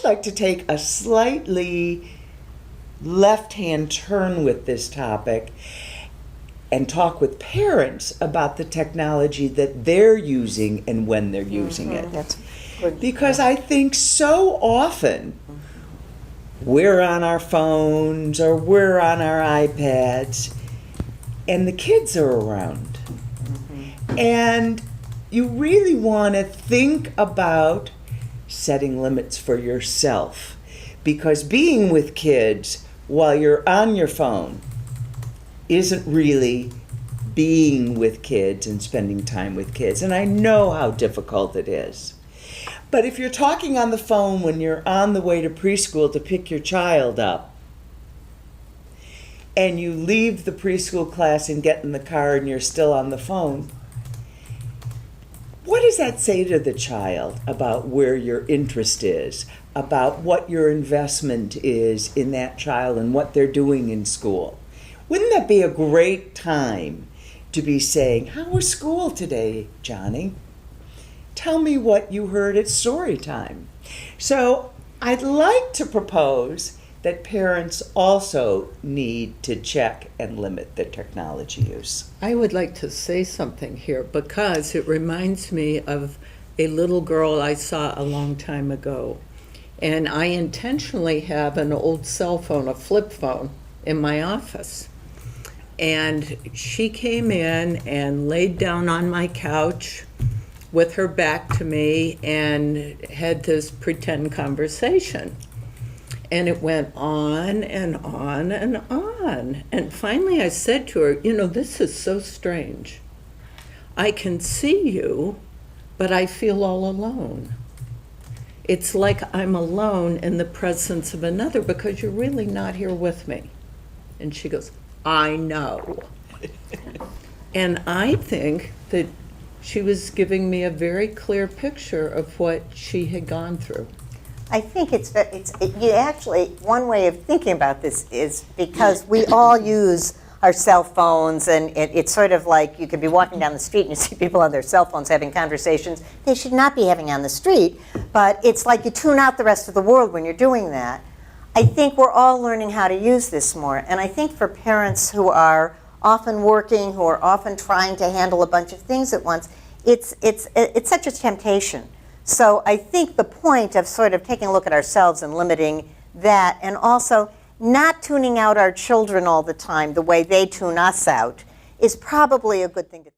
like to take a slightly left-hand turn with this topic and talk with parents about the technology that they're using and when they're using it. That's good. Because I think so often we're on our phones or we're on our iPads and the kids are around. And you really want to think about setting limits for yourself, because being with kids while you're on your phone isn't really being with kids and spending time with kids. And I know how difficult it is. But if you're talking on the phone when you're on the way to preschool to pick your child up, and you leave the preschool class and get in the car and you're still on the phone, what does that say to the child about where your interest is, about what your investment is in that child and what they're doing in school? Wouldn't that be a great time to be saying, how was school today, Johnny? Tell me what you heard at story time. So I'd like to propose that parents also need to check and limit their technology use. I would like to say something here because it reminds me of a little girl I saw a long time ago. And I intentionally have an old cell phone, a flip phone, in my office. And she came in and laid down on my couch with her back to me and had this pretend conversation. And it went on and on and on. And finally I said to her, this is so strange. I can see you, but I feel all alone. It's like I'm alone in the presence of another because you're really not here with me. And she goes, I know. And I think that she was giving me a very clear picture of what she had gone through. I think you actually, one way of thinking about this is because we all use our cell phones, and it's sort of like you could be walking down the street and you see people on their cell phones having conversations they should not be having on the street, but it's like you tune out the rest of the world when you're doing that. I think we're all learning how to use this more, and I think for parents who are often working, who are often trying to handle a bunch of things at once, it's such a temptation. So I think the point of sort of taking a look at ourselves and limiting that, and also not tuning out our children all the time the way they tune us out, is probably a good thing to